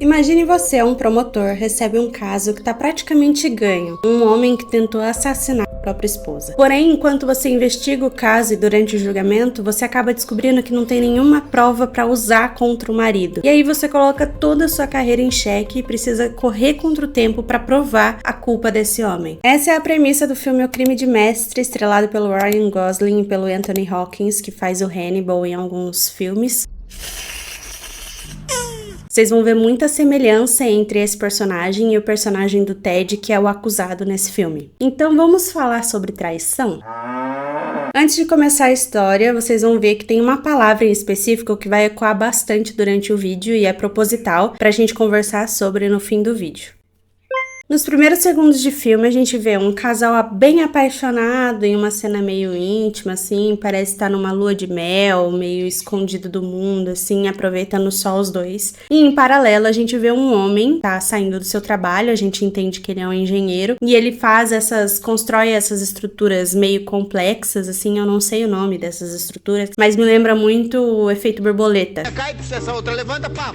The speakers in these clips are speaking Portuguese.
Imagine você, um promotor, recebe um caso que está praticamente ganho. Um homem que tentou assassinar a própria esposa. Porém, enquanto você investiga o caso e durante o julgamento, você acaba descobrindo que não tem nenhuma prova para usar contra o marido. E aí você coloca toda a sua carreira em xeque e precisa correr contra o tempo para provar a culpa desse homem. Essa é a premissa do filme O Crime de Mestre, estrelado pelo Ryan Gosling e pelo Anthony Hopkins, que faz o Hannibal em alguns filmes. Vocês vão ver muita semelhança entre esse personagem e o personagem do Ted, que é o acusado nesse filme. Então vamos falar sobre traição? Antes de começar a história, vocês vão ver que tem uma palavra em específico que vai ecoar bastante durante o vídeo e é proposital pra gente conversar sobre no fim do vídeo. Nos primeiros segundos de filme, a gente vê um casal bem apaixonado em uma cena meio íntima, assim, parece estar numa lua de mel, meio escondido do mundo, assim, aproveitando só os dois. E em paralelo, a gente vê um homem, tá saindo do seu trabalho, a gente entende que ele é um engenheiro, e ele constrói essas estruturas meio complexas, assim, eu não sei o nome dessas estruturas, mas me lembra muito o efeito borboleta. Cai pra essa outra, levanta, pá.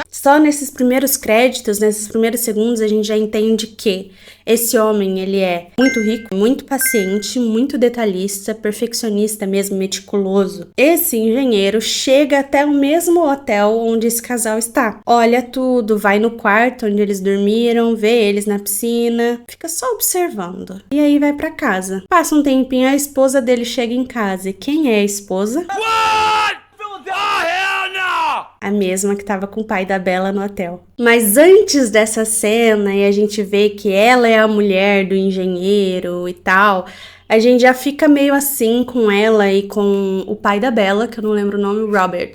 Só nesses primeiros créditos, nesses primeiros segundos, a gente já entende que esse homem, ele é muito rico, muito paciente, muito detalhista, perfeccionista mesmo, meticuloso. Esse engenheiro chega até o mesmo hotel onde esse casal está. Olha tudo, vai no quarto onde eles dormiram, vê eles na piscina, fica só observando. E aí vai pra casa. Passa um tempinho, a esposa dele chega em casa. E quem é a esposa? A mesma que tava com o pai da Bella no hotel. Mas antes dessa cena, e a gente vê que ela é a mulher do engenheiro e tal, a gente já fica meio assim com ela e com o pai da Bella, que eu não lembro o nome, Robert?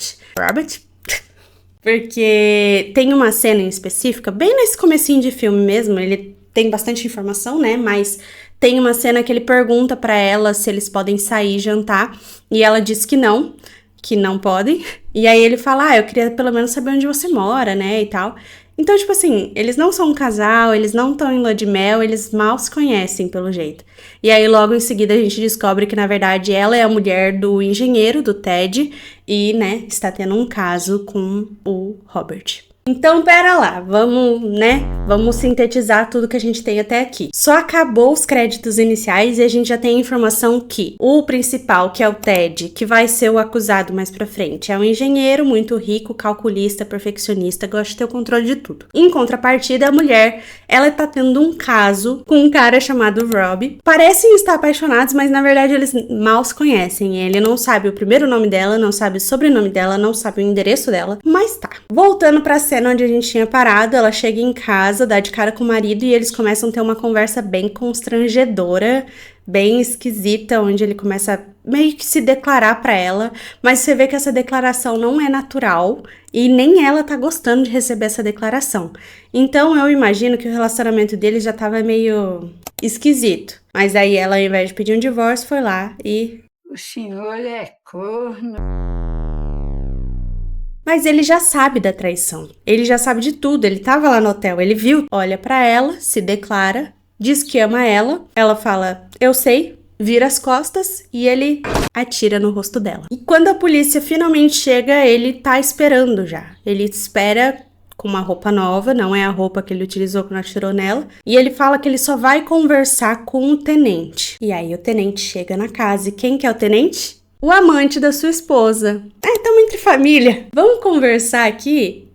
Porque tem uma cena em específica, bem nesse comecinho de filme mesmo, ele tem bastante informação, né, mas tem uma cena que ele pergunta pra ela se eles podem sair jantar, e ela diz que não podem. E aí ele fala, eu queria pelo menos saber onde você mora, né, e tal. Então, tipo assim, eles não são um casal, eles não estão em lua de mel, eles mal se conhecem, pelo jeito. E aí, logo em seguida, a gente descobre que, na verdade, ela é a mulher do engenheiro, do Ted, e, né, está tendo um caso com o Robert. Então, pera lá, vamos sintetizar tudo que a gente tem até aqui. Só acabou os créditos iniciais e a gente já tem a informação que o principal, que é o Ted, que vai ser o acusado mais pra frente, é um engenheiro muito rico, calculista, perfeccionista, gosta de ter o controle de tudo. Em contrapartida, a mulher, ela tá tendo um caso com um cara chamado Rob. Parecem estar apaixonados, mas na verdade eles mal se conhecem. Ele não sabe o primeiro nome dela, não sabe o sobrenome dela, não sabe o endereço dela, mas tá. Voltando pra cena onde a gente tinha parado, ela chega em casa, dá de cara com o marido e eles começam a ter uma conversa bem constrangedora, bem esquisita, onde ele começa a meio que se declarar pra ela, mas você vê que essa declaração não é natural e nem ela tá gostando de receber essa declaração. Então eu imagino que o relacionamento deles já tava meio esquisito. Mas aí ela, ao invés de pedir um divórcio, foi lá e... O senhor é corno. Mas ele já sabe da traição, ele já sabe de tudo, ele tava lá no hotel, ele viu, olha pra ela, se declara, diz que ama ela, ela fala, eu sei, vira as costas e ele atira no rosto dela. E quando a polícia finalmente chega, ele tá esperando já, ele espera com uma roupa nova, não é a roupa que ele utilizou quando atirou nela, e ele fala que ele só vai conversar com o tenente. E aí o tenente chega na casa, e quem que é o tenente? O amante da sua esposa. Estamos entre família. Vamos conversar aqui?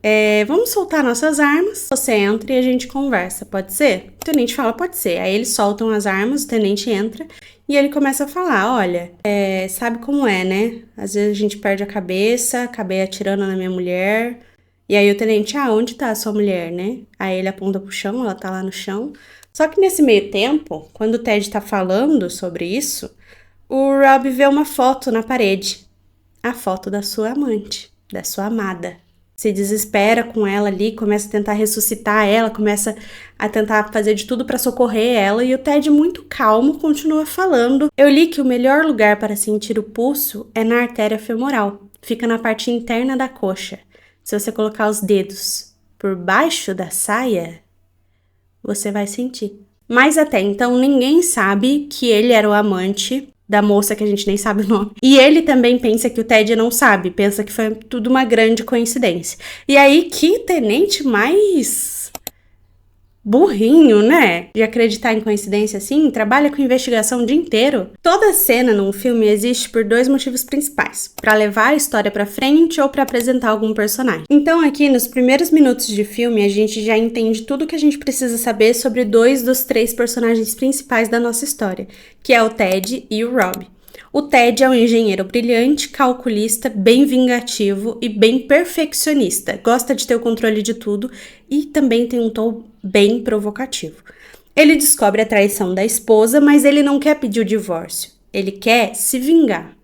Vamos soltar nossas armas. Você entra e a gente conversa, pode ser? O tenente fala, pode ser. Aí eles soltam as armas, o tenente entra e ele começa a falar, olha, sabe como é, né? Às vezes a gente perde a cabeça, acabei atirando na minha mulher. E aí o tenente, onde tá a sua mulher, né? Aí ele aponta pro chão, ela tá lá no chão. Só que nesse meio tempo, quando o Ted tá falando sobre isso, o Rob vê uma foto na parede. A foto da sua amante, da sua amada. Se desespera com ela ali, começa a tentar ressuscitar ela, começa a tentar fazer de tudo para socorrer ela, e o Ted, muito calmo, continua falando. Eu li que o melhor lugar para sentir o pulso é na artéria femoral. Fica na parte interna da coxa. Se você colocar os dedos por baixo da saia, você vai sentir. Mas até então ninguém sabe que ele era o amante da moça que a gente nem sabe o nome. E ele também pensa que o Ted não sabe, pensa que foi tudo uma grande coincidência. E aí, que tenente mais burrinho, né? De acreditar em coincidência assim, trabalha com investigação o dia inteiro. Toda cena num filme existe por 2 motivos principais: para levar a história para frente ou para apresentar algum personagem. Então aqui nos primeiros minutos de filme a gente já entende tudo o que a gente precisa saber sobre 2 dos 3 personagens principais da nossa história, que é o Ted e o Rob. O Ted é um engenheiro brilhante, calculista, bem vingativo e bem perfeccionista. Gosta de ter o controle de tudo e também tem um tom bem provocativo. Ele descobre a traição da esposa, mas ele não quer pedir o divórcio. Ele quer se vingar.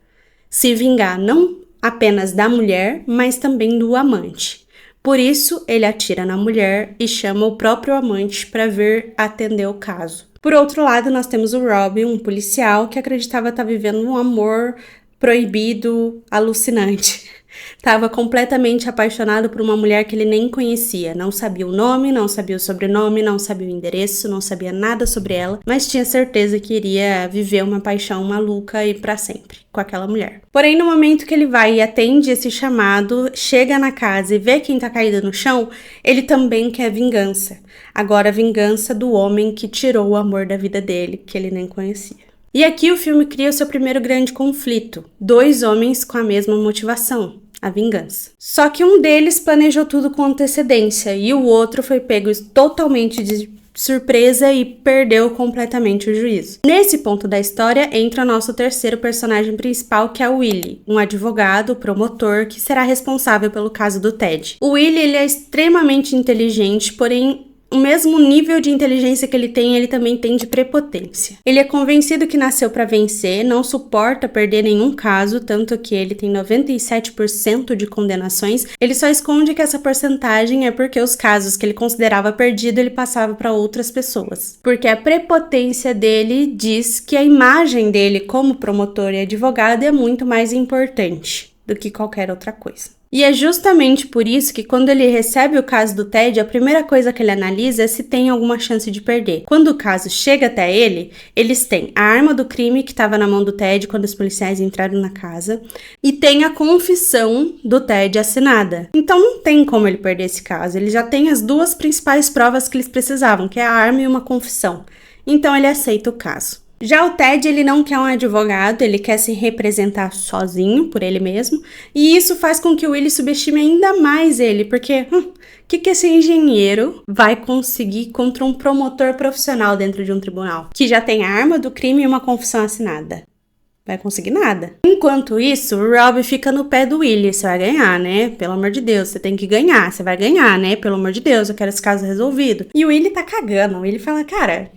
Se vingar não apenas da mulher, mas também do amante. Por isso, ele atira na mulher e chama o próprio amante para vir atender o caso. Por outro lado, nós temos o Rob, um policial que acreditava estar vivendo um amor proibido, alucinante. Estava completamente apaixonado por uma mulher que ele nem conhecia. Não sabia o nome, não sabia o sobrenome, não sabia o endereço, não sabia nada sobre ela, mas tinha certeza que iria viver uma paixão maluca e para sempre com aquela mulher. Porém, no momento que ele vai e atende esse chamado, chega na casa e vê quem tá caído no chão, ele também quer vingança. Agora, a vingança do homem que tirou o amor da vida dele, que ele nem conhecia. E aqui o filme cria o seu primeiro grande conflito. 2 homens com a mesma motivação, a vingança. Só que um deles planejou tudo com antecedência e o outro foi pego totalmente de surpresa e perdeu completamente o juízo. Nesse ponto da história entra nosso terceiro personagem principal, que é o Willie, um advogado, promotor, que será responsável pelo caso do Ted. O Willie, ele é extremamente inteligente, porém o mesmo nível de inteligência que ele também tem de prepotência. Ele é convencido que nasceu para vencer, não suporta perder nenhum caso, tanto que ele tem 97% de condenações. Ele só esconde que essa porcentagem é porque os casos que ele considerava perdido, ele passava para outras pessoas. Porque a prepotência dele diz que a imagem dele como promotor e advogado é muito mais importante do que qualquer outra coisa. E é justamente por isso que quando ele recebe o caso do Ted, a primeira coisa que ele analisa é se tem alguma chance de perder. Quando o caso chega até ele, eles têm a arma do crime que estava na mão do Ted quando os policiais entraram na casa e tem a confissão do Ted assinada. Então não tem como ele perder esse caso, ele já tem as 2 principais provas que eles precisavam, que é a arma e uma confissão. Então ele aceita o caso. Já o Ted, ele não quer um advogado, ele quer se representar sozinho, por ele mesmo, e isso faz com que o Willie subestime ainda mais ele, porque o que esse engenheiro vai conseguir contra um promotor profissional dentro de um tribunal, que já tem a arma do crime e uma confissão assinada? Vai conseguir nada. Enquanto isso, o Rob fica no pé do Willie. Você vai ganhar, né? Pelo amor de Deus, você tem que ganhar. Você vai ganhar, né? Pelo amor de Deus, eu quero esse caso resolvido. E o Willie tá cagando. O Willie fala, cara,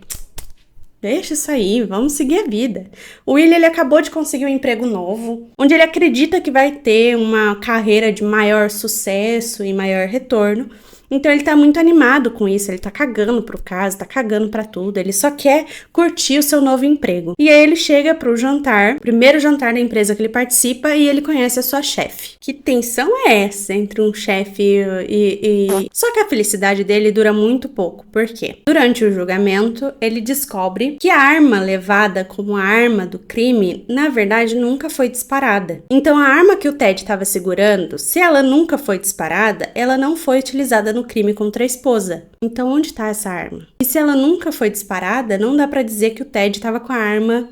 deixa isso aí, vamos seguir a vida. O Willie, ele acabou de conseguir um emprego novo, onde ele acredita que vai ter uma carreira de maior sucesso e maior retorno. Então ele tá muito animado com isso, ele tá cagando pro caso, tá cagando pra tudo, ele só quer curtir o seu novo emprego. E aí ele chega pro jantar, primeiro jantar da empresa que ele participa, e ele conhece a sua chefe. Que tensão é essa entre um chefe e... Só que a felicidade dele dura muito pouco, por quê? Durante o julgamento, ele descobre que a arma levada como a arma do crime, na verdade, nunca foi disparada. Então a arma que o Ted estava segurando, se ela nunca foi disparada, ela não foi utilizada no crime contra a esposa. Então onde tá essa arma? E se ela nunca foi disparada, não dá pra dizer que o Ted tava com a arma.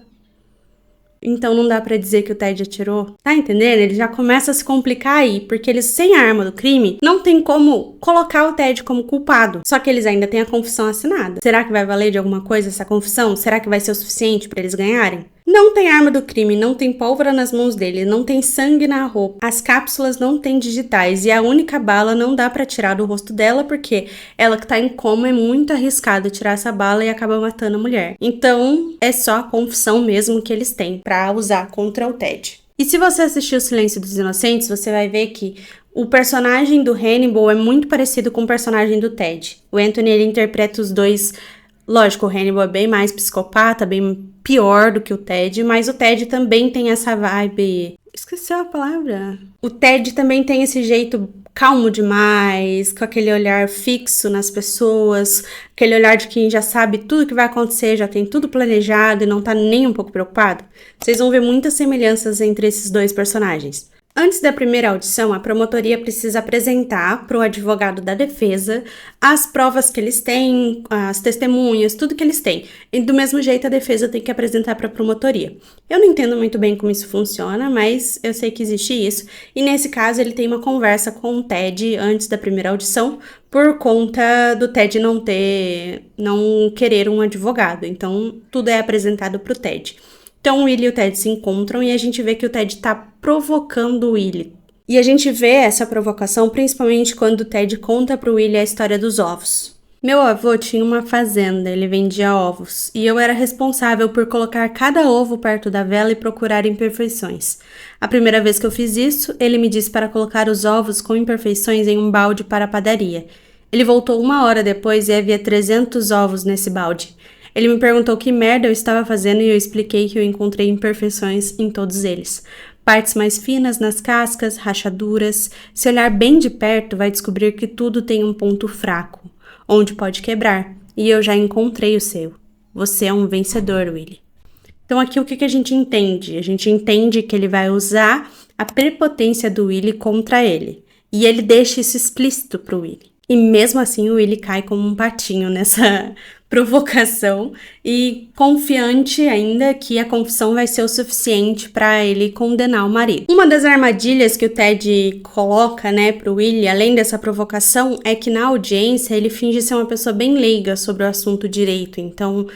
Então não dá pra dizer que o Ted atirou. Tá entendendo? Ele já começa a se complicar aí, porque eles sem a arma do crime não tem como colocar o Ted como culpado. Só que eles ainda têm a confissão assinada. Será que vai valer de alguma coisa essa confissão? Será que vai ser o suficiente pra eles ganharem? Não tem arma do crime, não tem pólvora nas mãos dele, não tem sangue na roupa, as cápsulas não tem digitais e a única bala não dá pra tirar do rosto dela porque ela que tá em coma é muito arriscado tirar essa bala e acaba matando a mulher. Então é só a confissão mesmo que eles têm pra usar contra o Ted. E se você assistiu O Silêncio dos Inocentes, você vai ver que o personagem do Hannibal é muito parecido com o personagem do Ted. O Anthony, ele interpreta os dois. Lógico, o Hannibal é bem mais psicopata, bem pior do que o Ted, mas o Ted também tem essa vibe... Esqueci a palavra. O Ted também tem esse jeito calmo demais, com aquele olhar fixo nas pessoas, aquele olhar de quem já sabe tudo que vai acontecer, já tem tudo planejado e não tá nem um pouco preocupado. Vocês vão ver muitas semelhanças entre esses dois personagens. Antes da primeira audição, a promotoria precisa apresentar para o advogado da defesa as provas que eles têm, as testemunhas, tudo que eles têm. E do mesmo jeito a defesa tem que apresentar para a promotoria. Eu não entendo muito bem como isso funciona, mas eu sei que existe isso. E nesse caso ele tem uma conversa com o Ted antes da primeira audição, por conta do Ted não querer um advogado. Então tudo é apresentado para o Ted. Então o Willie e o Ted se encontram e a gente vê que o Ted tá provocando o Willie. E a gente vê essa provocação principalmente quando o Ted conta pro Willie a história dos ovos. Meu avô tinha uma fazenda, ele vendia ovos, e eu era responsável por colocar cada ovo perto da vela e procurar imperfeições. A primeira vez que eu fiz isso, ele me disse para colocar os ovos com imperfeições em um balde para a padaria. Ele voltou 1 hora depois e havia 300 ovos nesse balde. Ele me perguntou que merda eu estava fazendo e eu expliquei que eu encontrei imperfeições em todos eles. Partes mais finas nas cascas, rachaduras. Se olhar bem de perto, vai descobrir que tudo tem um ponto fraco, onde pode quebrar. E eu já encontrei o seu. Você é um vencedor, Willie. Então aqui o que a gente entende? A gente entende que ele vai usar a prepotência do Willie contra ele. E ele deixa isso explícito pro Willie. E mesmo assim o Willie cai como um patinho nessa provocação e confiante ainda que a confissão vai ser o suficiente para ele condenar o marido. Uma das armadilhas que o Ted coloca, pro Willie, além dessa provocação, é que na audiência ele finge ser uma pessoa bem leiga sobre o assunto direito. Então,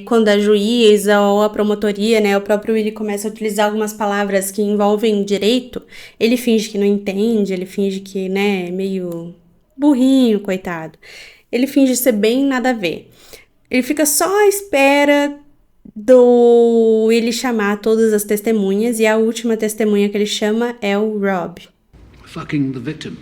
quando a juíza ou a promotoria, o próprio Willie começa a utilizar algumas palavras que envolvem direito, ele finge que não entende, ele finge que, é meio burrinho, coitado. Ele finge ser bem nada a ver. Ele fica só à espera do Willie chamar todas as testemunhas, e a última testemunha que ele chama é o Rob. Fucking the victim.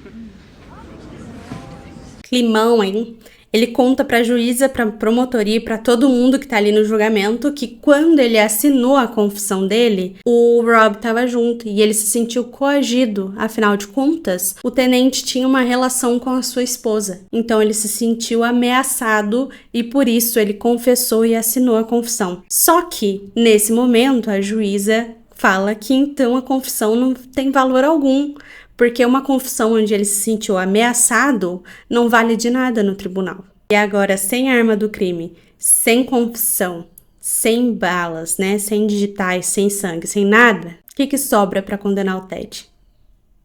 Climão, hein? Ele conta pra juíza, pra promotoria e pra todo mundo que tá ali no julgamento que quando ele assinou a confissão dele, o Rob tava junto e ele se sentiu coagido. Afinal de contas, o tenente tinha uma relação com a sua esposa. Então ele se sentiu ameaçado e por isso ele confessou e assinou a confissão. Só que, nesse momento, a juíza fala que então a confissão não tem valor algum. Porque uma confissão onde ele se sentiu ameaçado não vale de nada no tribunal. E agora, sem arma do crime, sem confissão, sem balas, sem digitais, sem sangue, sem nada, o que sobra para condenar o Ted?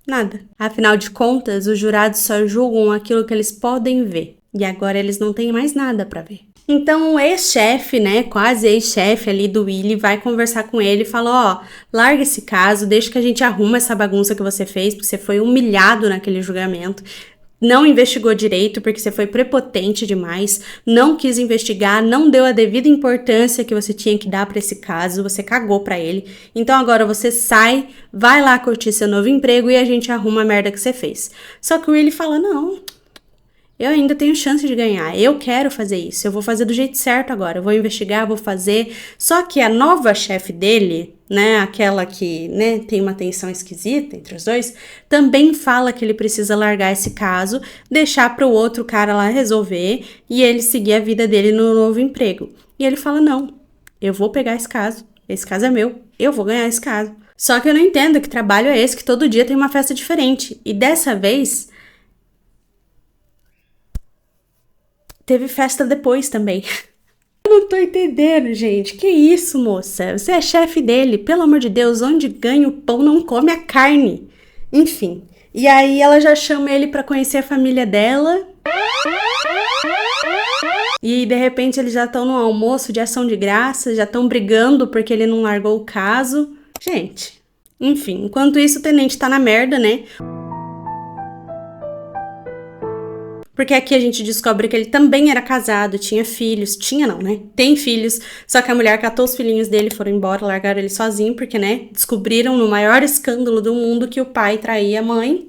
Nada. Afinal de contas, os jurados só julgam aquilo que eles podem ver. E agora eles não têm mais nada para ver. Então o ex-chefe, quase ex-chefe ali do Willie, vai conversar com ele e fala, larga esse caso, deixa que a gente arruma essa bagunça que você fez, porque você foi humilhado naquele julgamento, não investigou direito porque você foi prepotente demais, não quis investigar, não deu a devida importância que você tinha que dar para esse caso, você cagou para ele, então agora você sai, vai lá curtir seu novo emprego e a gente arruma a merda que você fez. Só que o Willie fala, não, eu ainda tenho chance de ganhar, eu quero fazer isso, eu vou fazer do jeito certo agora, eu vou investigar, vou fazer. Só que a nova chefe dele, aquela que, tem uma tensão esquisita entre os dois, também fala que ele precisa largar esse caso, deixar para o outro cara lá resolver e ele seguir a vida dele no novo emprego. E ele fala, não, eu vou pegar esse caso é meu, eu vou ganhar esse caso. Só que eu não entendo que trabalho é esse, que todo dia tem uma festa diferente. E dessa vez teve festa depois também. Eu não tô entendendo, gente. Que isso, moça? Você é chefe dele. Pelo amor de Deus, onde ganha o pão não come a carne. Enfim. E aí ela já chama ele pra conhecer a família dela. E de repente eles já estão no almoço de ação de graça, já estão brigando porque ele não largou o caso. Gente. Enfim, enquanto isso o tenente tá na merda, Porque aqui a gente descobre que ele também era casado, tinha filhos. Tinha não, Tem filhos. Só que a mulher catou os filhinhos dele, foram embora, largaram ele sozinho, porque, descobriram no maior escândalo do mundo que o pai traía a mãe.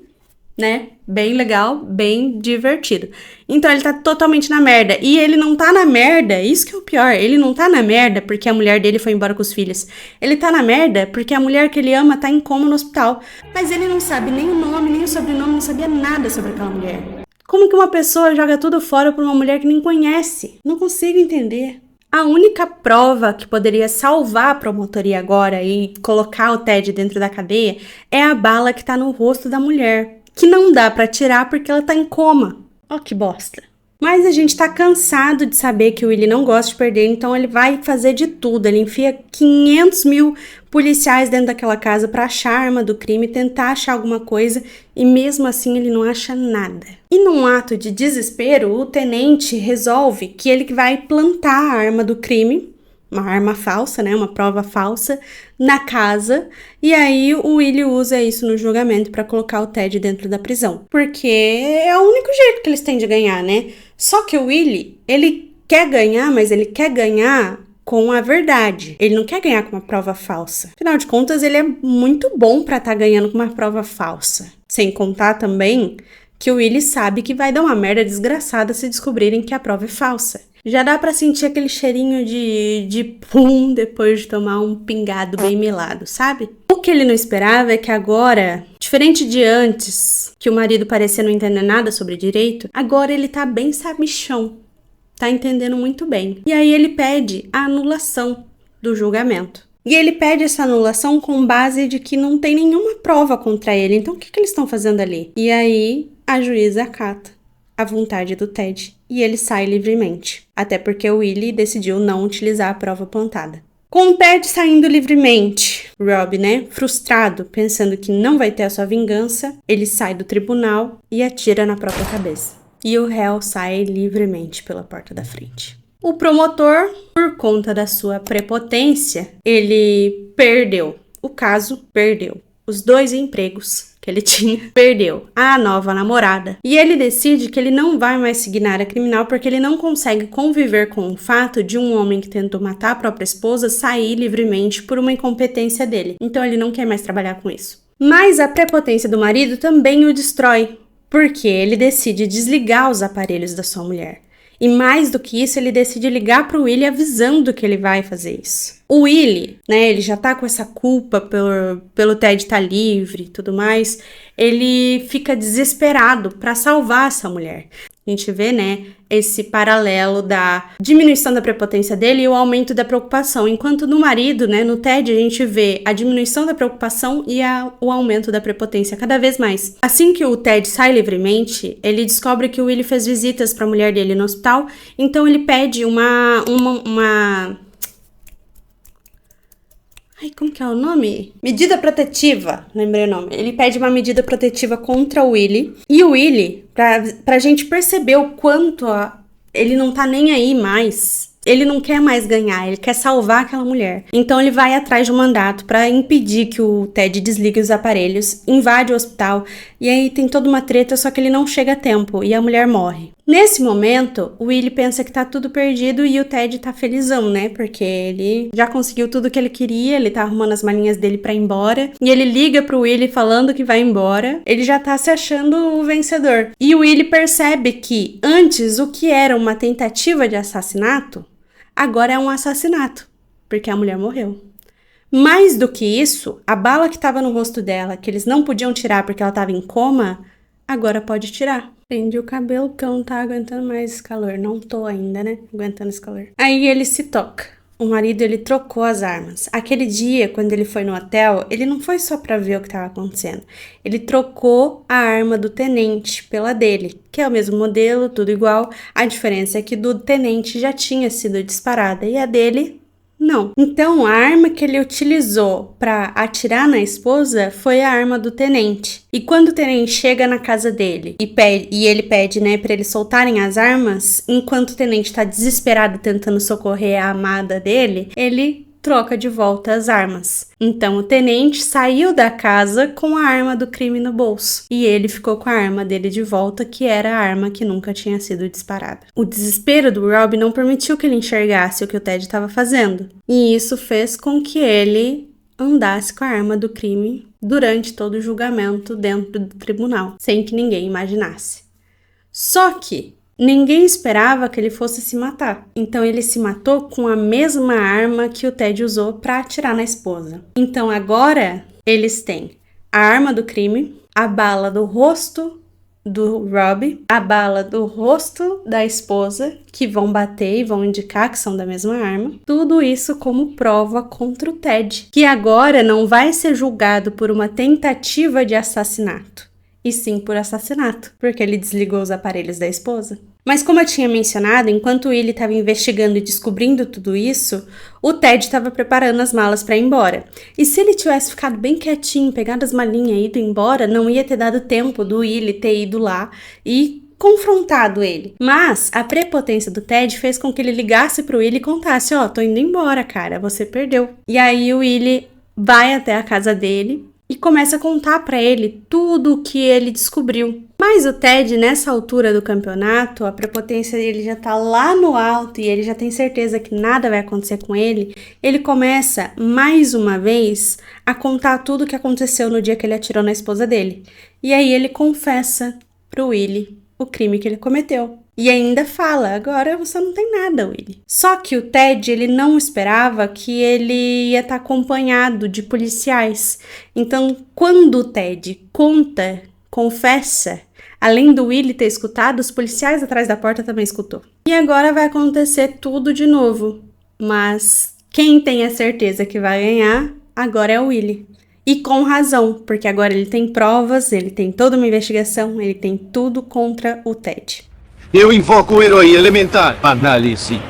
né? Bem legal, bem divertido. Então ele tá totalmente na merda. E ele não tá na merda, isso que é o pior. Ele não tá na merda porque a mulher dele foi embora com os filhos. Ele tá na merda porque a mulher que ele ama tá em coma no hospital. Mas ele não sabe nem o nome, nem o sobrenome, não sabia nada sobre aquela mulher. Como que uma pessoa joga tudo fora por uma mulher que nem conhece? Não consigo entender. A única prova que poderia salvar a promotoria agora e colocar o Ted dentro da cadeia é a bala que tá no rosto da mulher, que não dá pra tirar porque ela tá em coma. Ó que bosta. Mas a gente tá cansado de saber que o Willie não gosta de perder, então ele vai fazer de tudo. Ele enfia 500 mil policiais dentro daquela casa pra achar a arma do crime, tentar achar alguma coisa, e mesmo assim ele não acha nada. E num ato de desespero, o tenente resolve que ele vai plantar a arma do crime, uma arma falsa, né, uma prova falsa, na casa, e aí o Willie usa isso no julgamento pra colocar o Ted dentro da prisão. Porque é o único jeito que eles têm de ganhar, né? Só que o Willie, ele quer ganhar, mas ele quer ganhar com a verdade. Ele não quer ganhar com uma prova falsa. Afinal de contas, ele é muito bom pra estar ganhando com uma prova falsa. Sem contar também que o Willie sabe que vai dar uma merda desgraçada se descobrirem que a prova é falsa. Já dá pra sentir aquele cheirinho de pum depois de tomar um pingado bem melado, sabe? O que ele não esperava é que agora, diferente de antes, que o marido parecia não entender nada sobre direito, agora ele tá bem sabichão. Tá entendendo muito bem. E aí ele pede a anulação do julgamento. E ele pede essa anulação com base de que não tem nenhuma prova contra ele. Então o que eles estão fazendo ali? E aí a juíza acata a vontade do Ted e ele sai livremente. Até porque o Willie decidiu não utilizar a prova plantada. Com o Ted saindo livremente, Rob, né, frustrado, pensando que não vai ter a sua vingança, ele sai do tribunal e atira na própria cabeça. E o réu sai livremente pela porta da frente. O promotor, por conta da sua prepotência, ele perdeu. O caso perdeu. Os 2 empregos que ele tinha, perdeu a nova namorada. E ele decide que ele não vai mais seguir na área criminal porque ele não consegue conviver com o fato de um homem que tentou matar a própria esposa sair livremente por uma incompetência dele. Então ele não quer mais trabalhar com isso. Mas a prepotência do marido também o destrói, porque ele decide desligar os aparelhos da sua mulher. E mais do que isso, ele decide ligar pro Willie avisando que ele vai fazer isso. O Willie, né, ele já tá com essa culpa pelo Ted estar livre e tudo mais, ele fica desesperado pra salvar essa mulher. A gente vê, né, esse paralelo da diminuição da prepotência dele e o aumento da preocupação. Enquanto no marido, né, no Ted, a gente vê a diminuição da preocupação e o aumento da prepotência cada vez mais. Assim que o Ted sai livremente, ele descobre que o Willie fez visitas para a mulher dele no hospital, então ele pede uma... Ai, como que é o nome? Medida protetiva, lembrei o nome. Ele pede uma medida protetiva contra o Willie. E o Willie, pra gente perceber o quanto ele não tá nem aí mais, ele não quer mais ganhar, ele quer salvar aquela mulher. Então ele vai atrás de um mandato pra impedir que o Ted desligue os aparelhos, invade o hospital, e aí tem toda uma treta, só que ele não chega a tempo, e a mulher morre. Nesse momento, o Willie pensa que tá tudo perdido e o Ted tá felizão, né? Porque ele já conseguiu tudo que ele queria, ele tá arrumando as malinhas dele pra ir embora. E ele liga pro Willie falando que vai embora. Ele já tá se achando o vencedor. E o Willie percebe que antes o que era uma tentativa de assassinato, agora é um assassinato, porque a mulher morreu. Mais do que isso, a bala que tava no rosto dela, que eles não podiam tirar porque ela tava em coma, agora pode tirar. Prende o cabelo que eu não tá aguentando mais esse calor. Não tô ainda, né? Aguentando esse calor. Aí ele se toca. O marido, ele trocou as armas. Aquele dia, quando ele foi no hotel, ele não foi só pra ver o que tava acontecendo. Ele trocou a arma do tenente pela dele, que é o mesmo modelo, tudo igual. A diferença é que do tenente já tinha sido disparada e a dele não. Então, a arma que ele utilizou para atirar na esposa foi a arma do tenente. E quando o tenente chega na casa dele e ele pede, né, para eles soltarem as armas, enquanto o tenente tá desesperado tentando socorrer a amada dele, ele troca de volta as armas. Então o tenente saiu da casa com a arma do crime no bolso e ele ficou com a arma dele de volta, que era a arma que nunca tinha sido disparada. O desespero do Rob não permitiu que ele enxergasse o que o Ted estava fazendo, e isso fez com que ele andasse com a arma do crime durante todo o julgamento dentro do tribunal, sem que ninguém imaginasse. Só que ninguém esperava que ele fosse se matar. Então ele se matou com a mesma arma que o Ted usou para atirar na esposa. Então agora eles têm a arma do crime, a bala do rosto do Rob, a bala do rosto da esposa, que vão bater e vão indicar que são da mesma arma. Tudo isso como prova contra o Ted, que agora não vai ser julgado por uma tentativa de assassinato, e sim por assassinato, porque ele desligou os aparelhos da esposa. Mas como eu tinha mencionado, enquanto o Willie estava investigando e descobrindo tudo isso, o Ted estava preparando as malas para ir embora. E se ele tivesse ficado bem quietinho, pegado as malinhas e ido embora, não ia ter dado tempo do Willie ter ido lá e confrontado ele. Mas a prepotência do Ted fez com que ele ligasse pro Willie e contasse: ó, tô indo embora, cara, você perdeu. E aí o Willie vai até a casa dele e começa a contar pra ele tudo o que ele descobriu. Mas o Ted, nessa altura do campeonato, a prepotência dele já tá lá no alto e ele já tem certeza que nada vai acontecer com ele. Ele começa, mais uma vez, a contar tudo o que aconteceu no dia que ele atirou na esposa dele. E aí ele confessa pro Willie o crime que ele cometeu. E ainda fala: agora você não tem nada, Willie. Só que o Ted, ele não esperava que ele ia estar acompanhado de policiais. Então, quando o Ted confessa, além do Willie ter escutado, os policiais atrás da porta também escutou. E agora vai acontecer tudo de novo. Mas quem tem a certeza que vai ganhar agora é o Willie. E com razão, porque agora ele tem provas, ele tem toda uma investigação, ele tem tudo contra o Ted. Eu invoco o herói elementar. Análise.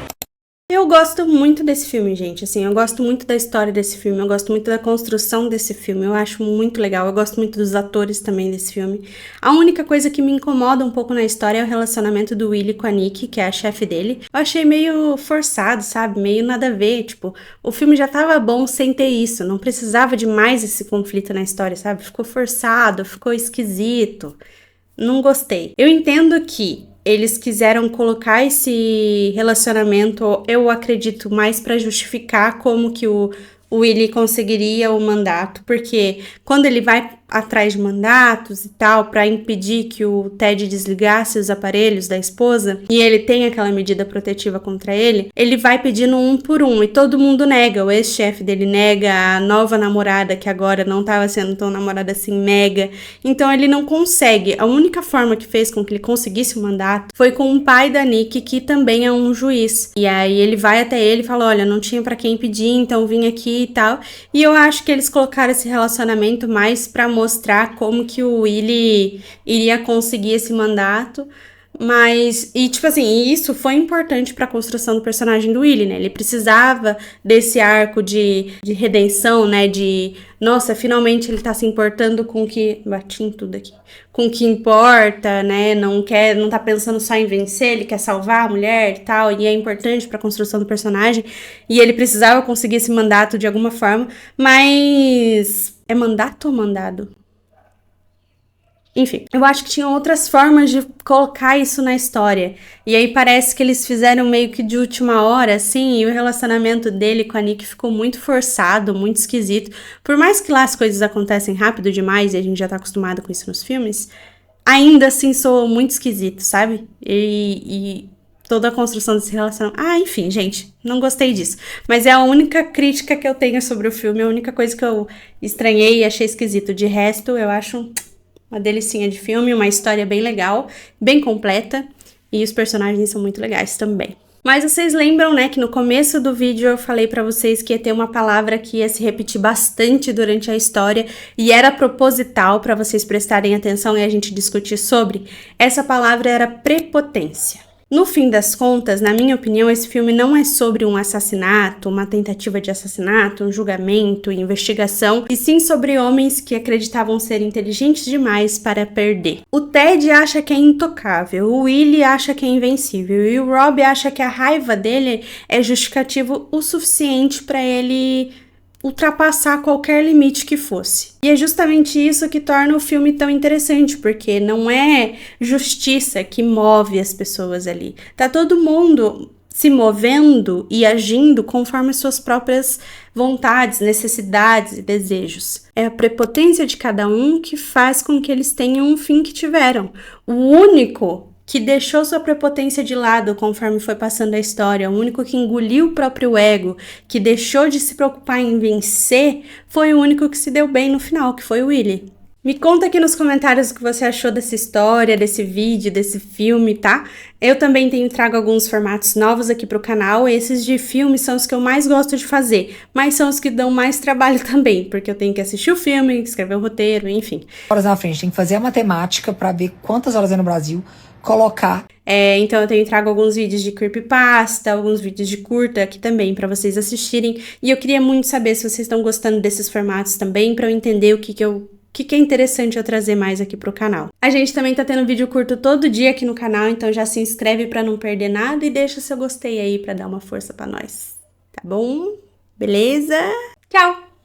Eu gosto muito desse filme, gente. Assim, eu gosto muito da história desse filme, eu gosto muito da construção desse filme, eu acho muito legal, eu gosto muito dos atores também desse filme. A única coisa que me incomoda um pouco na história é o relacionamento do Willie com a Nick, que é a chefe dele. Eu achei meio forçado, sabe? Meio nada a ver, tipo, o filme já tava bom sem ter isso, não precisava de mais esse conflito na história, sabe? Ficou forçado, ficou esquisito. Não gostei. Eu entendo que eles quiseram colocar esse relacionamento, eu acredito, mais para justificar como que o Willie conseguiria o mandato, porque quando ele vai atrás de mandatos e tal, para impedir que o Ted desligasse os aparelhos da esposa, e ele tem aquela medida protetiva contra ele, ele vai pedindo um por um, e todo mundo nega. O ex-chefe dele nega, a nova namorada, que agora não estava sendo tão namorada assim, nega. Então ele não consegue. A única forma que fez com que ele conseguisse o mandato foi com o pai da Nick, que também é um juiz. E aí ele vai até ele e fala: olha, não tinha para quem pedir, então vim aqui e tal. E eu acho que eles colocaram esse relacionamento mais para mostrar como que o Willie iria conseguir esse mandato. Mas, e tipo assim, isso foi importante pra construção do personagem do Willie, né? Ele precisava desse arco de redenção, né? De, nossa, finalmente ele tá se importando com o que... Bati em tudo aqui. Com o que importa, né? Não tá pensando só em vencer, ele quer salvar a mulher e tal. E é importante pra construção do personagem. E ele precisava conseguir esse mandato de alguma forma. Mas... é mandato ou mandado? Enfim, eu acho que tinham outras formas de colocar isso na história. E aí parece que eles fizeram meio que de última hora, assim, e o relacionamento dele com a Nick ficou muito forçado, muito esquisito. Por mais que lá as coisas acontecem rápido demais, e a gente já tá acostumado com isso nos filmes, ainda assim soou muito esquisito, sabe? E toda a construção desse relacionamento... Ah, enfim, gente, não gostei disso. Mas é a única crítica que eu tenho sobre o filme, a única coisa que eu estranhei e achei esquisito. De resto, eu acho... uma delicinha de filme, uma história bem legal, bem completa, e os personagens são muito legais também. Mas vocês lembram, né, que no começo do vídeo eu falei pra vocês que ia ter uma palavra que ia se repetir bastante durante a história, e era proposital pra vocês prestarem atenção e a gente discutir sobre? Essa palavra era prepotência. No fim das contas, na minha opinião, esse filme não é sobre um assassinato, uma tentativa de assassinato, um julgamento, investigação, e sim sobre homens que acreditavam ser inteligentes demais para perder. O Ted acha que é intocável, o Willie acha que é invencível, e o Rob acha que a raiva dele é justificativo o suficiente para ele ultrapassar qualquer limite que fosse. E é justamente isso que torna o filme tão interessante, porque não é justiça que move as pessoas ali. Tá todo mundo se movendo e agindo conforme suas próprias vontades, necessidades e desejos. É a prepotência de cada um que faz com que eles tenham um fim que tiveram. O único que deixou sua prepotência de lado conforme foi passando a história, o único que engoliu o próprio ego, que deixou de se preocupar em vencer, foi o único que se deu bem no final, que foi o Willy. Me conta aqui nos comentários o que você achou dessa história, desse vídeo, desse filme, tá? Eu também trago alguns formatos novos aqui pro canal. Esses de filme são os que eu mais gosto de fazer, mas são os que dão mais trabalho também, porque eu tenho que assistir o filme, escrever o roteiro, enfim. Horas na frente, tem que fazer a matemática pra ver quantas horas é no Brasil, colocar. Então eu trago alguns vídeos de creepypasta, alguns vídeos de curta aqui também pra vocês assistirem. E eu queria muito saber se vocês estão gostando desses formatos também, pra eu entender o que é interessante eu trazer mais aqui pro canal. A gente também tá tendo vídeo curto todo dia aqui no canal, então já se inscreve pra não perder nada e deixa seu gostei aí pra dar uma força pra nós. Tá bom? Beleza? Tchau!